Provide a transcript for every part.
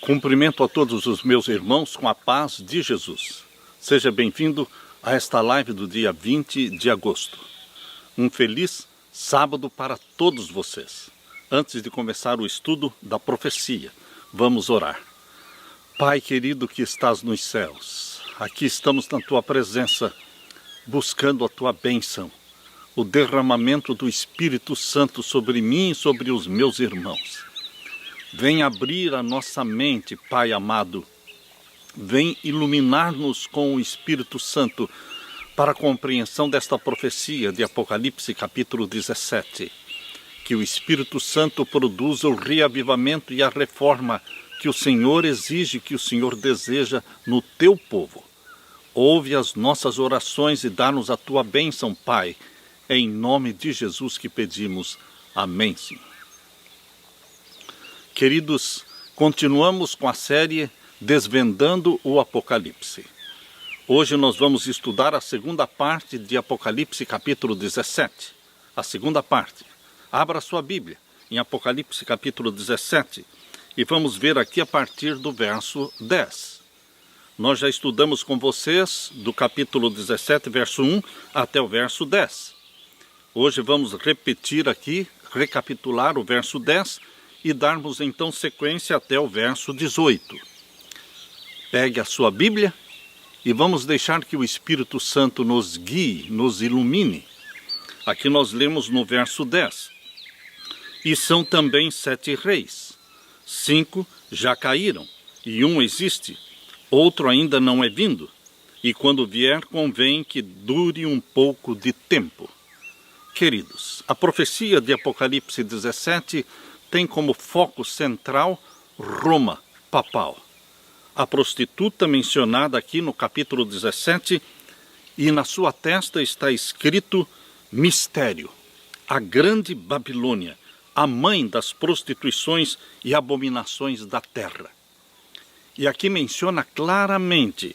Cumprimento a todos os meus irmãos com a paz de Jesus. Seja bem-vindo a esta live do dia 20 de agosto. Um feliz sábado para todos vocês. Antes de começar o estudo da profecia, vamos orar. Pai querido que estás nos céus, aqui estamos na Tua presença, buscando a Tua bênção, o derramamento do Espírito Santo sobre mim e sobre os meus irmãos. Vem abrir a nossa mente, Pai amado. Vem iluminar-nos com o Espírito Santo para a compreensão desta profecia de Apocalipse capítulo 17. Que o Espírito Santo produza o reavivamento e a reforma que o Senhor exige, que o Senhor deseja no Teu povo. Ouve as nossas orações e dá-nos a Tua bênção, Pai. É em nome de Jesus que pedimos. Amém, Senhor. Queridos, continuamos com a série Desvendando o Apocalipse. Hoje nós vamos estudar a segunda parte de Apocalipse capítulo 17. A segunda parte. Abra sua Bíblia em Apocalipse capítulo 17 e vamos ver aqui a partir do verso 10. Nós já estudamos com vocês do capítulo 17, verso 1 até o verso 10. Hoje vamos repetir aqui, recapitular o verso 10 e darmos então sequência até o verso 18. Pegue a sua Bíblia e vamos deixar que o Espírito Santo nos guie, nos ilumine. Aqui nós lemos no verso 10. E são também 7 reis. 5 já caíram, e um existe, outro ainda não é vindo. E quando vier, convém que dure um pouco de tempo. Queridos, a profecia de Apocalipse 17 tem como foco central Roma papal. A prostituta mencionada aqui no capítulo 17, e na sua testa está escrito mistério, a grande Babilônia, a mãe das prostituições e abominações da terra. E aqui menciona claramente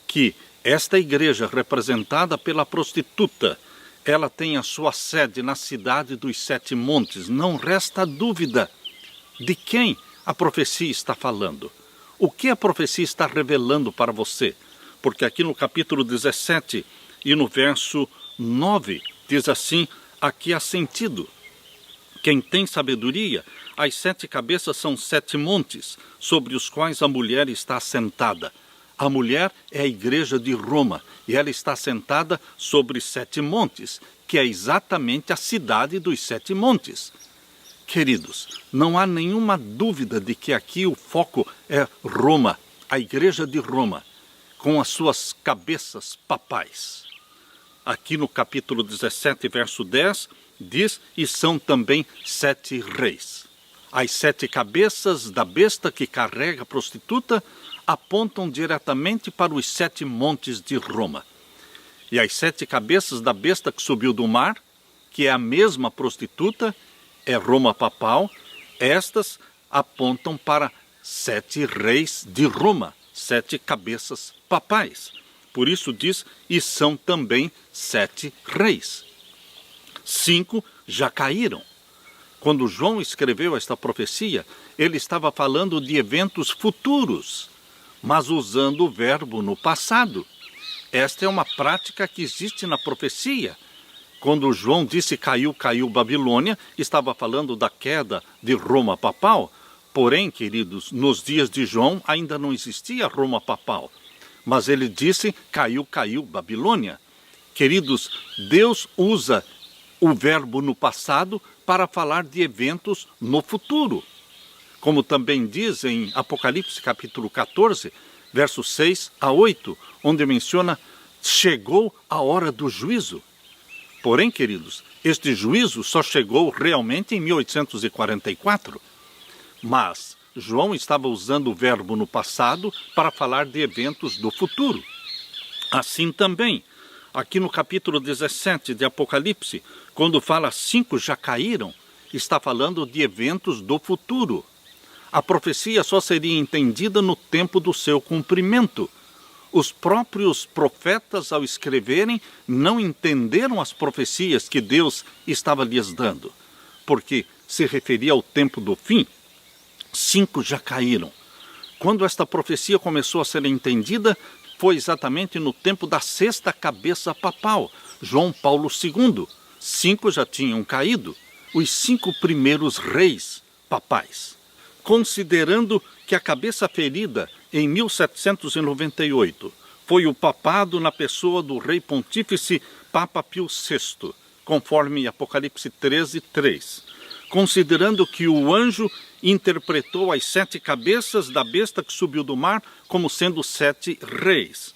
que esta igreja representada pela prostituta, ela tem a sua sede na cidade dos 7 montes. Não resta dúvida de quem a profecia está falando. O que a profecia está revelando para você? Porque aqui no capítulo 17 e no verso 9 diz assim, aqui há sentido. Quem tem sabedoria, as 7 cabeças são 7 montes, sobre os quais a mulher está assentada. A mulher é a igreja de Roma, e ela está sentada sobre 7 montes, que é exatamente a cidade dos 7 montes. Queridos, não há nenhuma dúvida de que aqui o foco é Roma, a igreja de Roma, com as suas cabeças papais. Aqui no capítulo 17, verso 10, diz, e são também 7 reis. As 7 cabeças da besta que carrega a prostituta apontam diretamente para os 7 montes de Roma. E as 7 cabeças da besta que subiu do mar, que é a mesma prostituta, é Roma papal, estas apontam para 7 reis de Roma, 7 cabeças papais. Por isso diz, e são também 7 reis. 5 já caíram. Quando João escreveu esta profecia, ele estava falando de eventos futuros, mas usando o verbo no passado. Esta é uma prática que existe na profecia. Quando João disse caiu Babilônia, estava falando da queda de Roma papal. Porém, queridos, nos dias de João ainda não existia Roma papal. Mas ele disse caiu Babilônia. Queridos, Deus usa o verbo no passado para falar de eventos no futuro. Como também diz em Apocalipse capítulo 14, versos 6 a 8, onde menciona, chegou a hora do juízo. Porém, queridos, este juízo só chegou realmente em 1844. Mas João estava usando o verbo no passado para falar de eventos do futuro. Assim também, aqui no capítulo 17 de Apocalipse, quando fala 5 já caíram, está falando de eventos do futuro. A profecia só seria entendida no tempo do seu cumprimento. Os próprios profetas, ao escreverem, não entenderam as profecias que Deus estava lhes dando, porque se referia ao tempo do fim. 5 já caíram. Quando esta profecia começou a ser entendida, foi exatamente no tempo da sexta cabeça papal, João Paulo II. 5 já tinham caído, os 5 primeiros reis papais. Considerando que a cabeça ferida em 1798 foi o papado na pessoa do rei pontífice Papa Pio VI, conforme Apocalipse 13:3. Considerando que o anjo interpretou as 7 cabeças da besta que subiu do mar como sendo 7 reis.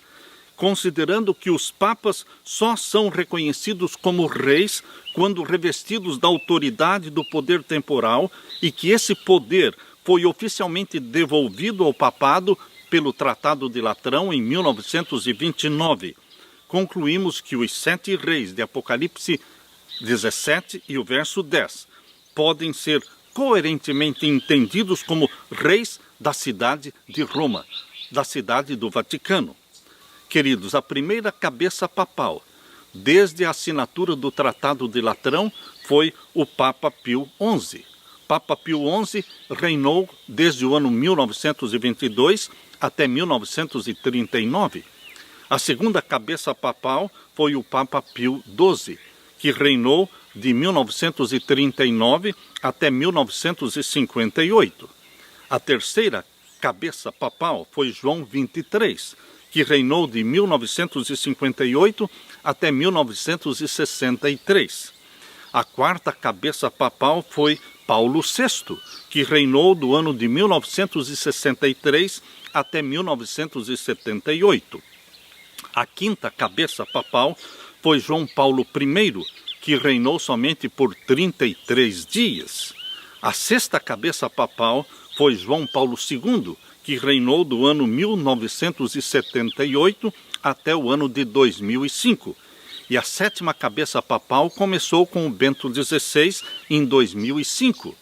Considerando que os papas só são reconhecidos como reis quando revestidos da autoridade do poder temporal e que esse poder foi oficialmente devolvido ao papado pelo Tratado de Latrão em 1929. Concluímos que os 7 reis de Apocalipse 17 e o verso 10 podem ser coerentemente entendidos como reis da cidade de Roma, da cidade do Vaticano. Queridos, a primeira cabeça papal, desde a assinatura do Tratado de Latrão, foi o Papa Pio XI. Papa Pio XI reinou desde o ano 1922 até 1939. A segunda cabeça papal foi o Papa Pio XII, que reinou de 1939 até 1958. A terceira cabeça papal foi João XXIII, que reinou de 1958 até 1963. A quarta cabeça papal foi Paulo VI, que reinou do ano de 1963 até 1978. A quinta cabeça papal foi João Paulo I, que reinou somente por 33 dias. A sexta cabeça papal foi João Paulo II, que reinou do ano 1978 até o ano de 2005. E a sétima cabeça papal começou com o Bento XVI em 2005.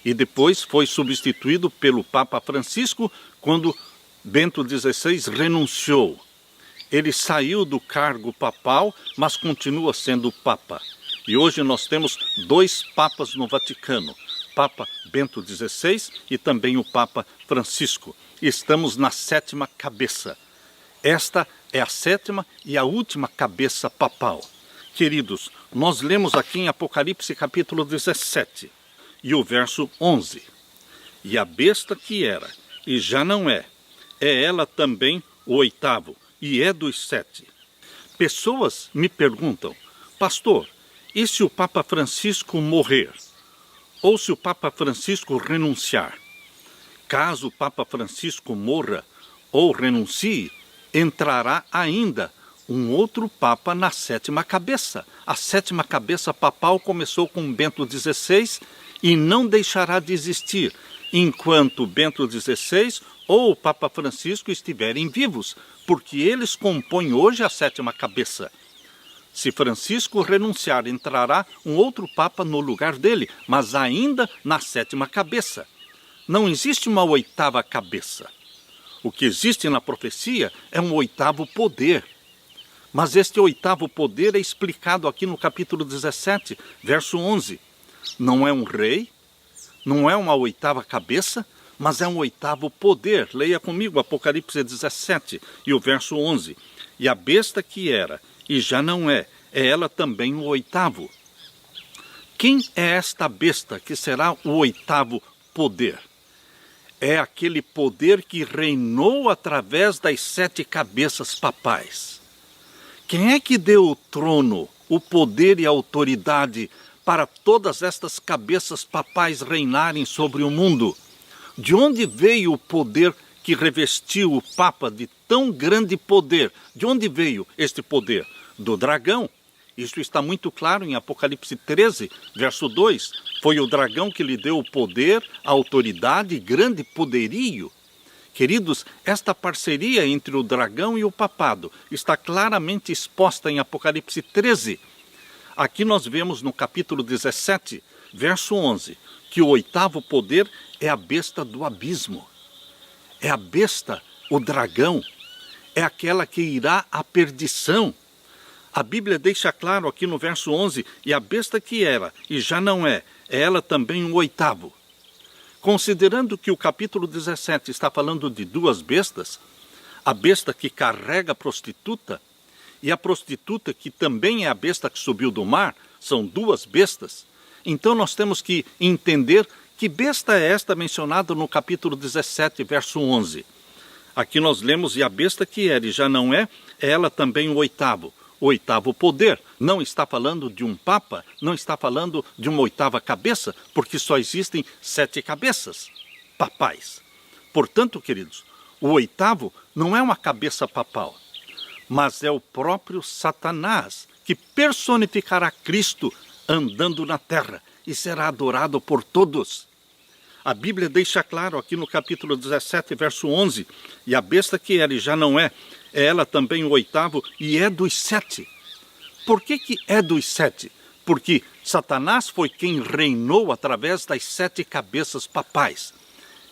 E depois foi substituído pelo Papa Francisco quando Bento XVI renunciou. Ele saiu do cargo papal, mas continua sendo Papa. E hoje nós temos 2 papas no Vaticano, Papa Bento XVI e também o Papa Francisco. Estamos na sétima cabeça. Esta é a sétima e a última cabeça papal. Queridos, nós lemos aqui em Apocalipse capítulo 17 e o verso 11. E a besta que era e já não é ela também o 8º, e é dos 7. Pessoas me perguntam, pastor, e se o Papa Francisco morrer? Ou se o Papa Francisco renunciar? Caso o Papa Francisco morra ou renuncie, entrará ainda um outro Papa na sétima cabeça. A sétima cabeça papal começou com Bento XVI e não deixará de existir enquanto Bento XVI ou o Papa Francisco estiverem vivos, porque eles compõem hoje a sétima cabeça. Se Francisco renunciar, entrará um outro Papa no lugar dele, mas ainda na sétima cabeça. Não existe uma 8ª cabeça. O que existe na profecia é um 8º poder. Mas este 8º poder é explicado aqui no capítulo 17, verso 11. Não é um rei, não é uma 8ª cabeça, mas é um 8º poder. Leia comigo Apocalipse 17 e o verso 11. E a besta que era e já não é ela também o 8º. Quem é esta besta que será o 8º poder? É aquele poder que reinou através das 7 cabeças papais. Quem é que deu o trono, o poder e a autoridade para todas estas cabeças papais reinarem sobre o mundo? De onde veio o poder que revestiu o Papa de tão grande poder? De onde veio este poder? Do dragão. Isso está muito claro em Apocalipse 13, verso 2. Foi o dragão que lhe deu o poder, a autoridade e grande poderio. Queridos, esta parceria entre o dragão e o papado está claramente exposta em Apocalipse 13. Aqui nós vemos no capítulo 17, verso 11, que o 8º poder é a besta do abismo. É a besta, o dragão, é aquela que irá à perdição. A Bíblia deixa claro aqui no verso 11, e a besta que era e já não é ela também o 8º. Considerando que o capítulo 17 está falando de duas bestas, a besta que carrega a prostituta e a prostituta que também é a besta que subiu do mar, são duas bestas, então nós temos que entender que besta é esta mencionada no capítulo 17, verso 11. Aqui nós lemos, e a besta que era e já não é ela também o oitavo poder. Não está falando de um papa, não está falando de uma oitava cabeça, porque só existem 7 cabeças papais. Portanto, queridos, o oitavo não é uma cabeça papal, mas é o próprio Satanás, que personificará Cristo andando na terra e será adorado por todos. A Bíblia deixa claro aqui no capítulo 17, verso 11, e a besta que era e já não é ela também o oitavo e é dos 7. Por que é dos 7? Porque Satanás foi quem reinou através das 7 cabeças papais.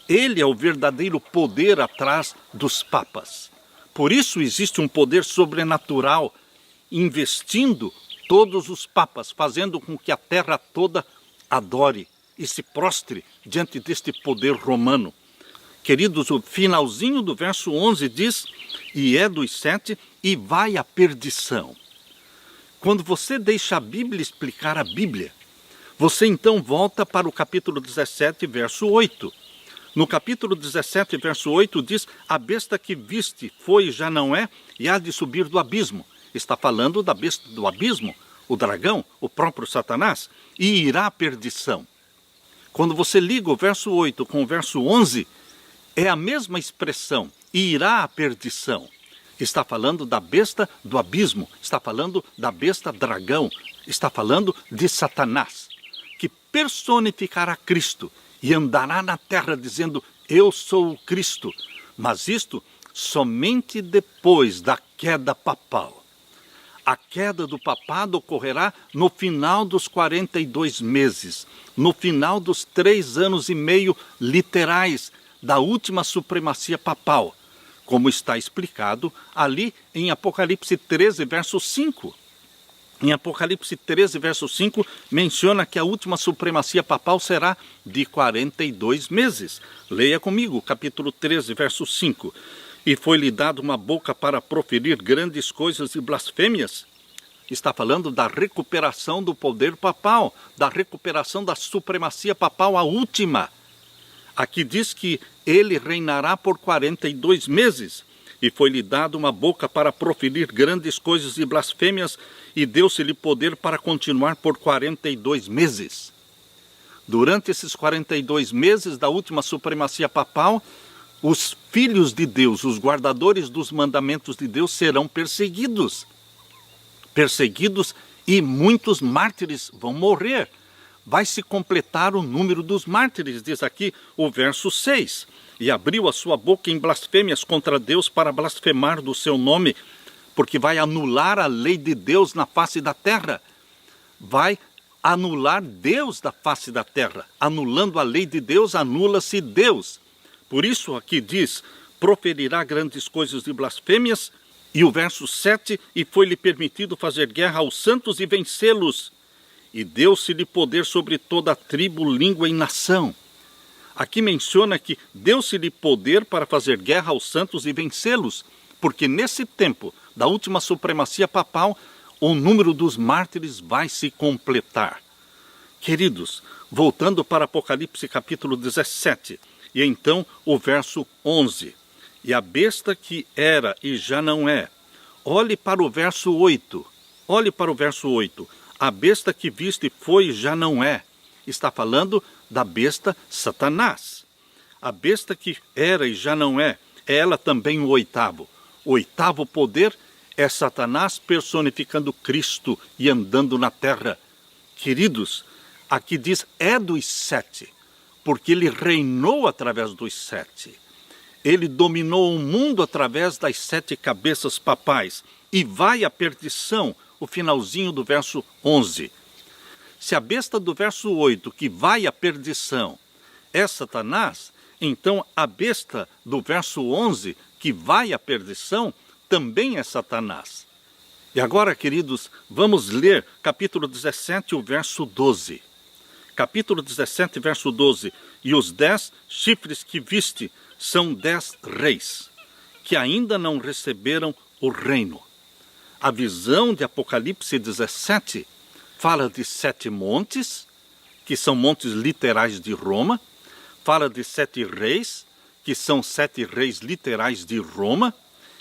Ele é o verdadeiro poder atrás dos papas. Por isso existe um poder sobrenatural investindo todos os papas, fazendo com que a terra toda adore e se prostre diante deste poder romano. Queridos, o finalzinho do verso 11 diz, e é dos 7 e vai à perdição. Quando você deixa a Bíblia explicar a Bíblia, você então volta para o capítulo 17, verso 8. No capítulo 17, verso 8 diz, a besta que viste foi e já não é, e há de subir do abismo. Está falando da besta do abismo, o dragão, o próprio Satanás, e irá à perdição. Quando você liga o verso 8 com o verso 11, é a mesma expressão, irá à perdição. Está falando da besta do abismo, está falando da besta dragão, está falando de Satanás, que personificará Cristo e andará na terra dizendo, eu sou o Cristo, mas isto somente depois da queda papal. A queda do papado ocorrerá no final dos 42 meses, no final dos 3 anos e meio literais da última supremacia papal, como está explicado ali em Apocalipse 13, verso 5. Em Apocalipse 13, verso 5, menciona que a última supremacia papal será de 42 meses. Leia comigo, capítulo 13, verso 5. E foi-lhe dado uma boca para proferir grandes coisas e blasfêmias. Está falando da recuperação do poder papal, da recuperação da supremacia papal, a última. Aqui diz que ele reinará por 42 meses. E foi-lhe dado uma boca para proferir grandes coisas e blasfêmias, e deu-se-lhe poder para continuar por 42 meses. Durante esses 42 meses da última supremacia papal, os filhos de Deus, os guardadores dos mandamentos de Deus, serão perseguidos. Perseguidos, e muitos mártires vão morrer. Vai se completar o número dos mártires, diz aqui o verso 6. E abriu a sua boca em blasfêmias contra Deus para blasfemar do seu nome, porque vai anular a lei de Deus na face da terra. Vai anular Deus da face da terra. Anulando a lei de Deus, anula-se Deus. Por isso aqui diz, proferirá grandes coisas de blasfêmias, e o verso 7, e foi-lhe permitido fazer guerra aos santos e vencê-los, e deu-se-lhe poder sobre toda a tribo, língua e nação. Aqui menciona que deu-se-lhe poder para fazer guerra aos santos e vencê-los, porque nesse tempo da última supremacia papal, o número dos mártires vai se completar. Queridos, voltando para Apocalipse capítulo 17, e então o verso 11. E a besta que era e já não é. Olhe para o verso 8. Olhe para o verso 8. A besta que viste foi e já não é. Está falando da besta Satanás. A besta que era e já não é ela também o oitavo. O oitavo poder é Satanás personificando Cristo e andando na terra. Queridos, aqui diz é dos 7, porque ele reinou através dos 7. Ele dominou o mundo através das 7 cabeças papais e vai à perdição, o finalzinho do verso 11. Se a besta do verso 8, que vai à perdição, é Satanás, então a besta do verso 11, que vai à perdição, também é Satanás. E agora, queridos, vamos ler capítulo 17, o verso 12. capítulo 17, verso 12. E os 10 chifres que viste são 10 reis, que ainda não receberam o reino. A visão de Apocalipse 17 fala de 7 montes, que são montes literais de Roma, fala de 7 reis, que são 7 reis literais de Roma,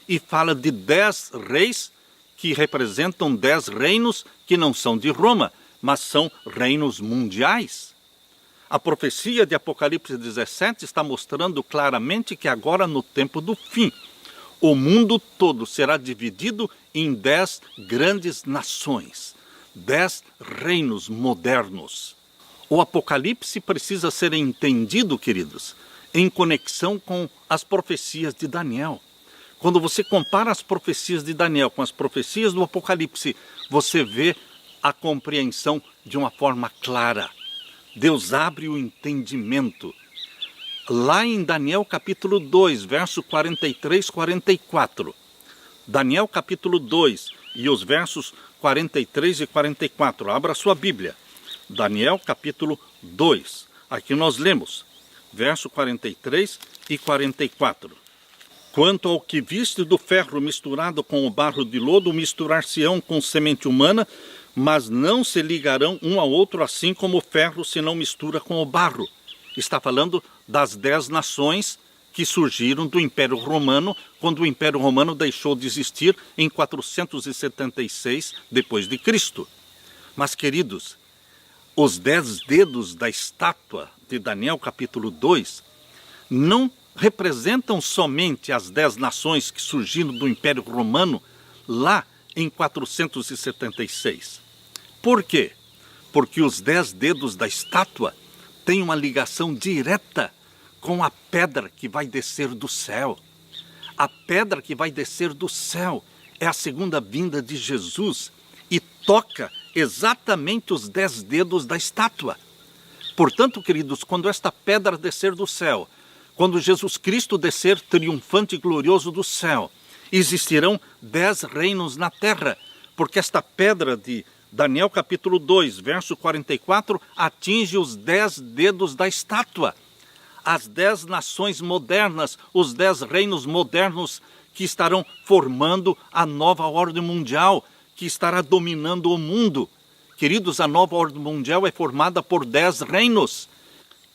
e fala de 10 reis, que representam 10 reinos que não são de Roma, mas são reinos mundiais. A profecia de Apocalipse 17 está mostrando claramente que agora, no tempo do fim, o mundo todo será dividido em 10 grandes nações, 10 reinos modernos. O Apocalipse precisa ser entendido, queridos, em conexão com as profecias de Daniel. Quando você compara as profecias de Daniel com as profecias do Apocalipse, você vê a compreensão de uma forma clara. Deus abre o entendimento. Lá em Daniel capítulo 2, verso 43, 44. Daniel capítulo 2 e os versos 43 e 44. Abra sua Bíblia. Daniel capítulo 2. Aqui nós lemos, verso 43 e 44. Quanto ao que viste do ferro misturado com o barro de lodo, misturar-se-ão com semente humana, mas não se ligarão um ao outro, assim como o ferro se não mistura com o barro. Está falando das 10 nações que surgiram do Império Romano, quando o Império Romano deixou de existir em 476 depois de Cristo. Mas, queridos, os 10 dedos da estátua de Daniel capítulo 2 não representam somente as 10 nações que surgiram do Império Romano lá em 476. Por quê? Porque os 10 dedos da estátua têm uma ligação direta com a pedra que vai descer do céu. A pedra que vai descer do céu é a segunda vinda de Jesus e toca exatamente os 10 dedos da estátua. Portanto, queridos, quando esta pedra descer do céu, quando Jesus Cristo descer triunfante e glorioso do céu, existirão 10 reinos na terra, porque esta pedra de Daniel capítulo 2, verso 44, atinge os 10 dedos da estátua. As 10 nações modernas, os 10 reinos modernos que estarão formando a nova ordem mundial, que estará dominando o mundo. Queridos, a nova ordem mundial é formada por 10 reinos.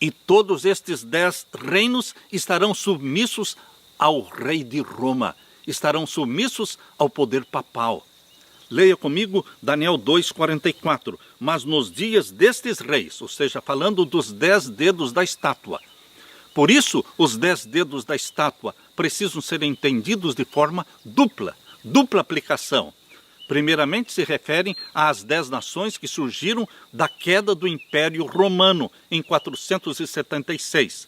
E todos estes 10 reinos estarão submissos ao rei de Roma, estarão submissos ao poder papal. Leia comigo Daniel 2,44. Mas nos dias destes reis, ou seja, falando dos 10 dedos da estátua. Por isso, os 10 dedos da estátua precisam ser entendidos de forma dupla aplicação. Primeiramente, se referem às 10 nações que surgiram da queda do Império Romano em 476.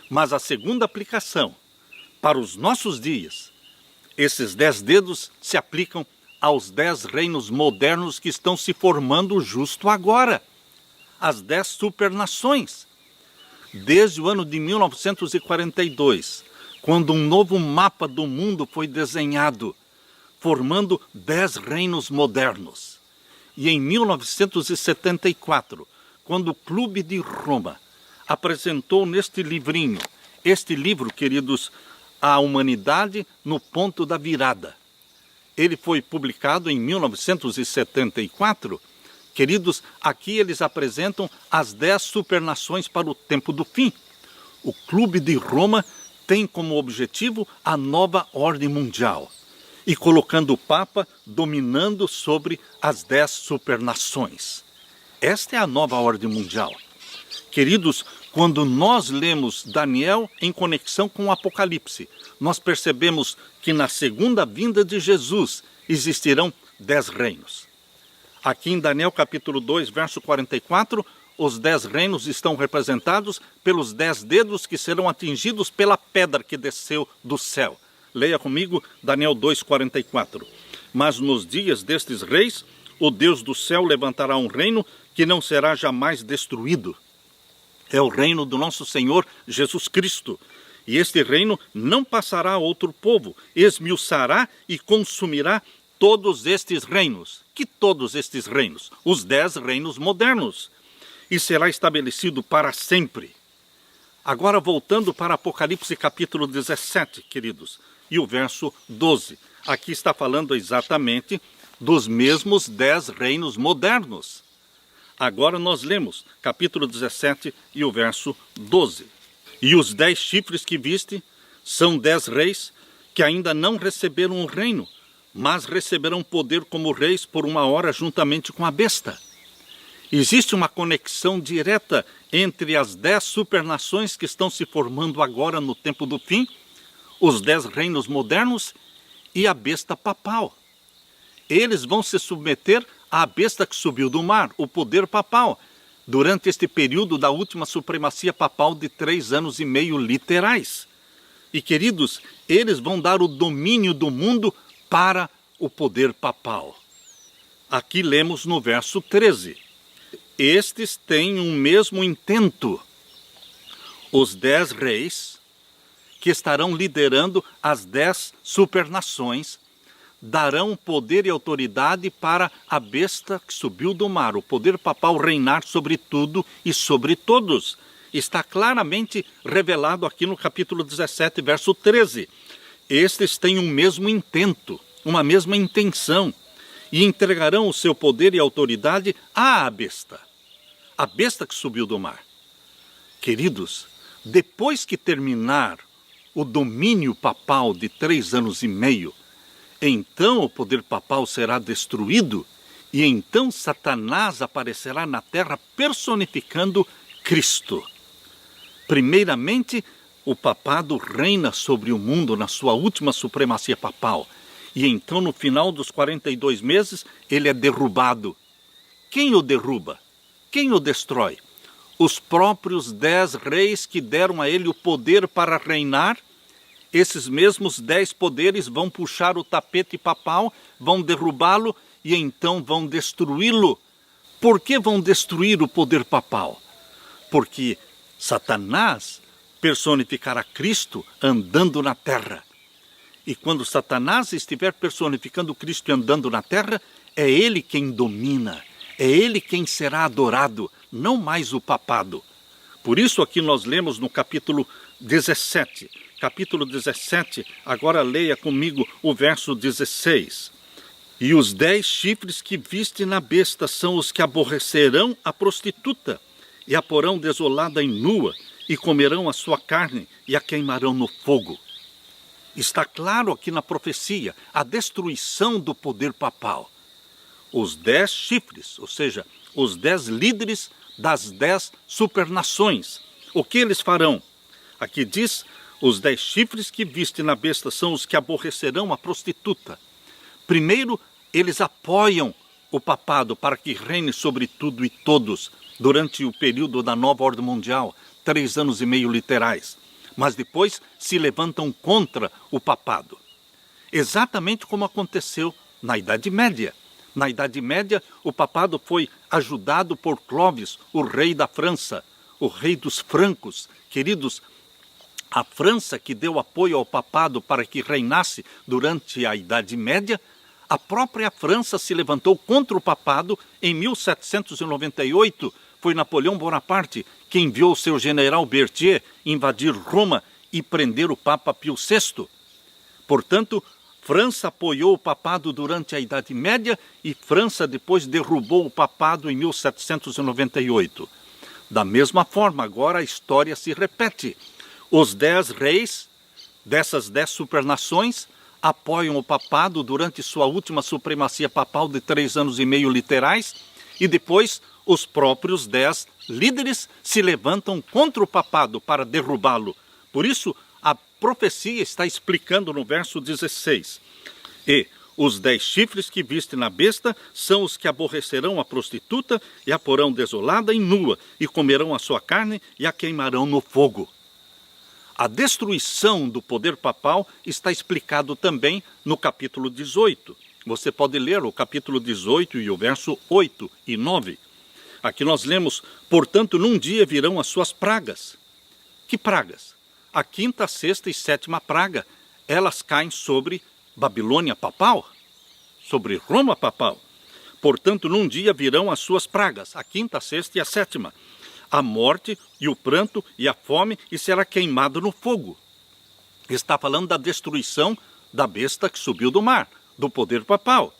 Mas a segunda aplicação, para os nossos dias, esses 10 dedos se aplicam aos 10 reinos modernos que estão se formando justo agora. As 10 supernações. Desde o ano de 1942, quando um novo mapa do mundo foi desenhado, formando 10 reinos modernos. E em 1974, quando o Clube de Roma apresentou neste livrinho, este livro, queridos, A Humanidade no Ponto da Virada. Ele foi publicado em 1974. Queridos, aqui eles apresentam as 10 supernações para o tempo do fim. O Clube de Roma tem como objetivo a nova ordem mundial. E colocando o Papa dominando sobre as 10 supernações. Esta é a nova ordem mundial. Queridos, quando nós lemos Daniel em conexão com o Apocalipse, nós percebemos que na segunda vinda de Jesus existirão 10 reinos. Aqui em Daniel capítulo 2, verso 44, os 10 reinos estão representados pelos 10 dedos que serão atingidos pela pedra que desceu do céu. Leia comigo Daniel 2,44. Mas nos dias destes reis, o Deus do céu levantará um reino que não será jamais destruído. É o reino do nosso Senhor Jesus Cristo. E este reino não passará a outro povo, esmiuçará e consumirá todos estes reinos. Que todos estes reinos? Os 10 reinos modernos. e será estabelecido para sempre. Agora voltando para Apocalipse capítulo 17, queridos, e o verso 12. Aqui está falando exatamente dos mesmos 10 reinos modernos. Agora nós lemos capítulo 17 e o verso 12. E os 10 chifres que viste são 10 reis que ainda não receberam o reino, mas receberão poder como reis por uma hora juntamente com a besta. Existe uma conexão direta entre as 10 supernações que estão se formando agora no tempo do fim, os 10 reinos modernos e a besta papal. Eles vão se submeter à besta que subiu do mar, o poder papal, durante este período da última supremacia papal de 3 anos e meio literais. E, queridos, eles vão dar o domínio do mundo para o poder papal. Aqui lemos no verso 13. Estes têm um mesmo intento. Os 10 reis que estarão liderando as 10 supernações darão poder e autoridade para a besta que subiu do mar, o poder papal reinar sobre tudo e sobre todos. Está claramente revelado aqui no capítulo 17, verso 13. Estes têm um mesmo intento, uma mesma intenção, e entregarão o seu poder e autoridade à besta, a besta que subiu do mar. Queridos, depois que terminar o domínio papal de 3 anos e meio, então o poder papal será destruído e então Satanás aparecerá na terra personificando Cristo. Primeiramente, o papado reina sobre o mundo na sua última supremacia papal. E então, no final dos 42 meses, ele é derrubado. Quem o derruba? Quem o destrói? Os próprios 10 reis que deram a ele o poder para reinar. Esses mesmos 10 poderes vão puxar o tapete papal, vão derrubá-lo e então vão destruí-lo. Por que vão destruir o poder papal? Porque Satanás personificará Cristo andando na terra. E quando Satanás estiver personificando Cristo e andando na terra, é ele quem domina, é ele quem será adorado, não mais o papado. Por isso aqui nós lemos no capítulo 17. Capítulo 17, agora leia comigo o verso 16. E os 10 chifres que viste na besta são os que aborrecerão a prostituta, e a porão desolada e nua, e comerão a sua carne, e a queimarão no fogo. Está claro aqui na profecia a destruição do poder papal. Os 10 chifres, ou seja, os 10 líderes das 10 supernações. O que eles farão? Aqui diz, os 10 chifres que viste na besta são os que aborrecerão a prostituta. Primeiro, eles apoiam o papado para que reine sobre tudo e todos durante o período da nova ordem mundial, 3 anos e meio literais. Mas depois se levantam contra o papado. Exatamente como aconteceu na Idade Média. Na Idade Média, o papado foi ajudado por Clovis, o rei da França, o rei dos francos. Queridos, a França que deu apoio ao papado para que reinasse durante a Idade Média, a própria França se levantou contra o papado em 1798. Foi Napoleão Bonaparte que enviou o seu general Berthier invadir Roma e prender o Papa Pio VI. Portanto, França apoiou o papado durante a Idade Média e França depois derrubou o papado em 1798. Da mesma forma, agora a história se repete. Os 10 reis dessas 10 supernações apoiam o papado durante sua última supremacia papal de 3 anos e meio literais e depois os próprios 10 líderes se levantam contra o papado para derrubá-lo. Por isso, a profecia está explicando no verso 16. E os 10 chifres que viste na besta são os que aborrecerão a prostituta e a porão desolada e nua, e comerão a sua carne e a queimarão no fogo. A destruição do poder papal está explicado também no capítulo 18. Você pode ler o capítulo 18 e o verso 8 e 9. Aqui nós lemos, portanto, num dia virão as suas pragas. Que pragas? A 5ª, 6ª e 7ª praga, elas caem sobre Babilônia papal, sobre Roma papal. Portanto, num dia virão as suas pragas, a quinta, a sexta e a sétima, a morte e o pranto e a fome, e será queimado no fogo. Está falando da destruição da besta que subiu do mar, do poder papal.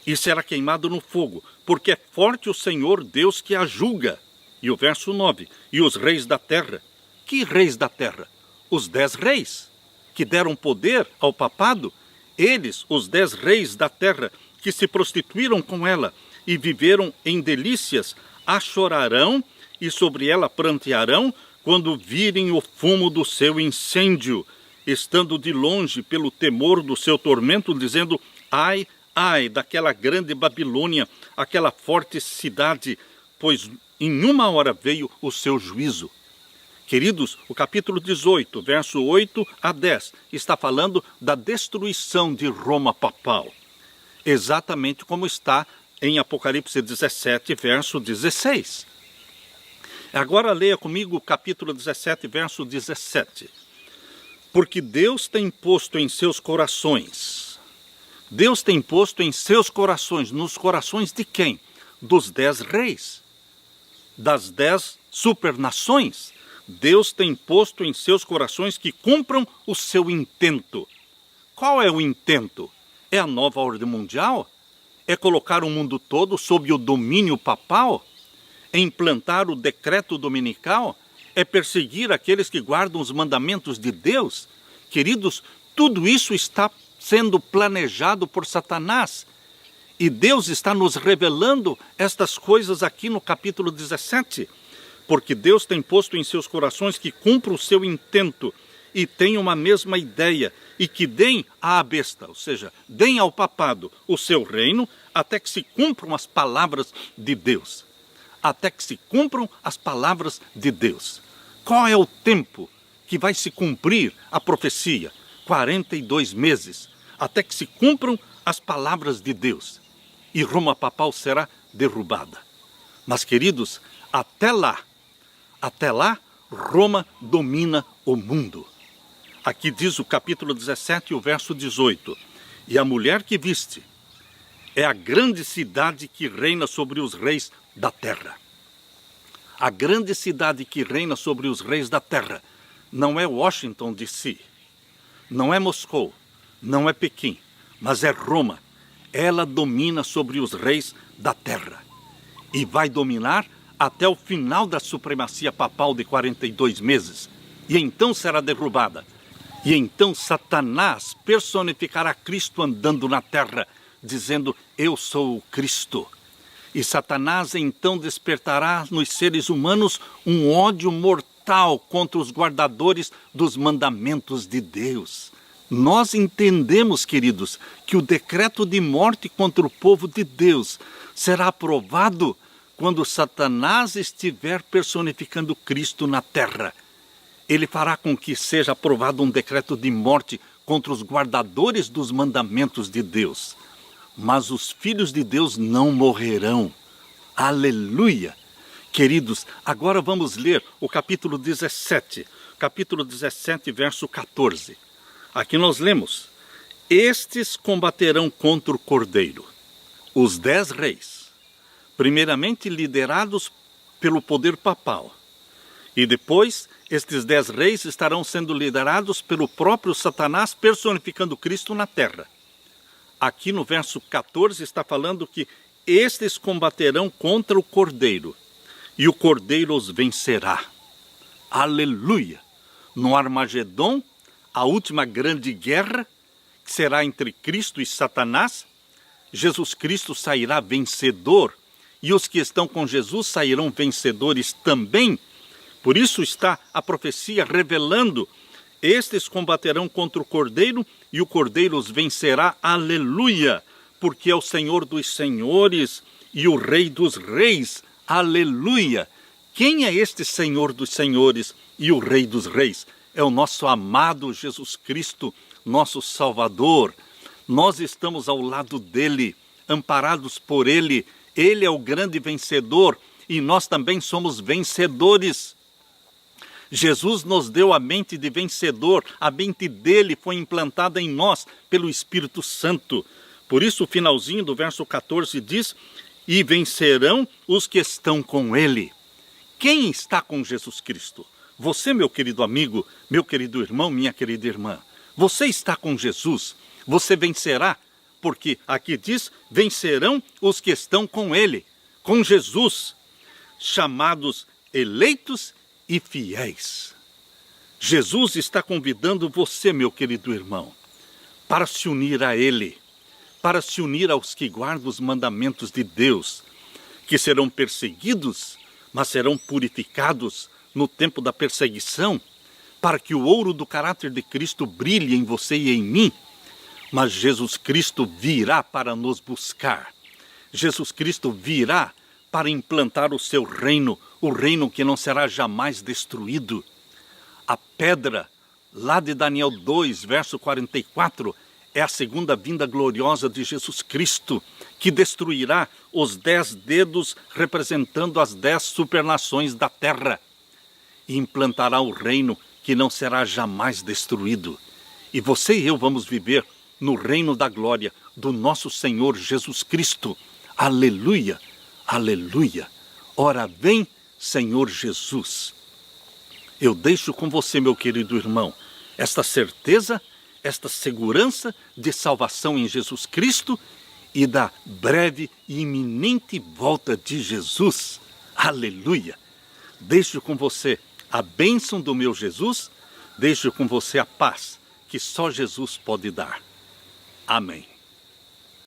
E será queimado no fogo, porque é forte o Senhor Deus que a julga. E o verso 9, e os reis da terra. Que reis da terra? Os 10 reis, que deram poder ao papado. Eles, os 10 reis da terra, que se prostituíram com ela e viveram em delícias, a chorarão e sobre ela prantearão quando virem o fumo do seu incêndio, estando de longe pelo temor do seu tormento, dizendo: ai, ai, daquela grande Babilônia, aquela forte cidade, pois em uma hora veio o seu juízo. Queridos, o capítulo 18, verso 8 a 10, está falando da destruição de Roma papal. Exatamente como está em Apocalipse 17, verso 16. Agora leia comigo o capítulo 17, verso 17. Porque Deus tem posto em seus corações. Deus tem posto em seus corações. Nos corações de quem? Dos 10 reis. Das 10 supernações. Deus tem posto em seus corações que cumpram o seu intento. Qual é o intento? É a nova ordem mundial? É colocar o mundo todo sob o domínio papal? É implantar o decreto dominical? É perseguir aqueles que guardam os mandamentos de Deus? Queridos, tudo isso está sendo planejado por Satanás. E Deus está nos revelando estas coisas aqui no capítulo 17. Porque Deus tem posto em seus corações que cumpram o seu intento e tenham uma mesma ideia, e que deem à besta, ou seja, deem ao papado o seu reino, até que se cumpram as palavras de Deus. Até que se cumpram as palavras de Deus. Qual é o tempo que vai se cumprir a profecia? 42 meses, até que se cumpram as palavras de Deus. E Roma papal será derrubada. Mas, queridos, até lá, Roma domina o mundo. Aqui diz o capítulo 17, o verso 18. E a mulher que viste é a grande cidade que reina sobre os reis da terra. A grande cidade que reina sobre os reis da terra não é Washington, D.C., não é Moscou, não é Pequim, mas é Roma. Ela domina sobre os reis da terra e vai dominar até o final da supremacia papal de 42 meses. E então será derrubada. E então Satanás personificará Cristo andando na terra, dizendo: eu sou o Cristo. E Satanás então despertará nos seres humanos um ódio mortal contra os guardadores dos mandamentos de Deus. Nós entendemos, queridos, que o decreto de morte contra o povo de Deus será aprovado quando Satanás estiver personificando Cristo na terra. Ele fará com que seja aprovado um decreto de morte contra os guardadores dos mandamentos de Deus. Mas os filhos de Deus não morrerão. Aleluia! Queridos, agora vamos ler o capítulo 17. Capítulo 17, verso 14. Aqui nós lemos: estes combaterão contra o Cordeiro, os 10 reis. Primeiramente liderados pelo poder papal. E depois, estes 10 reis estarão sendo liderados pelo próprio Satanás, personificando Cristo na terra. Aqui no verso 14 está falando que estes combaterão contra o Cordeiro, e o Cordeiro os vencerá. Aleluia! No Armagedon, a última grande guerra, que será entre Cristo e Satanás, Jesus Cristo sairá vencedor, e os que estão com Jesus sairão vencedores também. Por isso está a profecia revelando: estes combaterão contra o Cordeiro, e o Cordeiro os vencerá. Aleluia! Porque é o Senhor dos senhores e o Rei dos reis. Aleluia! Quem é este Senhor dos senhores e o Rei dos reis? É o nosso amado Jesus Cristo, nosso Salvador. Nós estamos ao lado dele, amparados por ele. Ele é o grande vencedor e nós também somos vencedores. Jesus nos deu a mente de vencedor, a mente dele foi implantada em nós pelo Espírito Santo. Por isso o finalzinho do verso 14 diz: e vencerão os que estão com ele. Quem está com Jesus Cristo? Você, meu querido amigo, meu querido irmão, minha querida irmã. Você está com Jesus, você vencerá, porque aqui diz, vencerão os que estão com ele, com Jesus, chamados eleitos e fiéis. Jesus está convidando você, meu querido irmão, para se unir a ele, para se unir aos que guardam os mandamentos de Deus, que serão perseguidos, mas serão purificados no tempo da perseguição, para que o ouro do caráter de Cristo brilhe em você e em mim. Mas Jesus Cristo virá para nos buscar. Jesus Cristo virá para implantar o seu reino, o reino que não será jamais destruído. A pedra, lá de Daniel 2, verso 44, é a segunda vinda gloriosa de Jesus Cristo, que destruirá os 10 dedos representando as 10 supernações da terra e implantará o reino que não será jamais destruído. E você e eu vamos viver no reino da glória do nosso Senhor Jesus Cristo. Aleluia, aleluia. Ora vem, Senhor Jesus. Eu deixo com você, meu querido irmão, esta certeza, esta segurança de salvação em Jesus Cristo e da breve e iminente volta de Jesus. Aleluia. Deixo com você a bênção do meu Jesus, deixo com você a paz que só Jesus pode dar. Amém.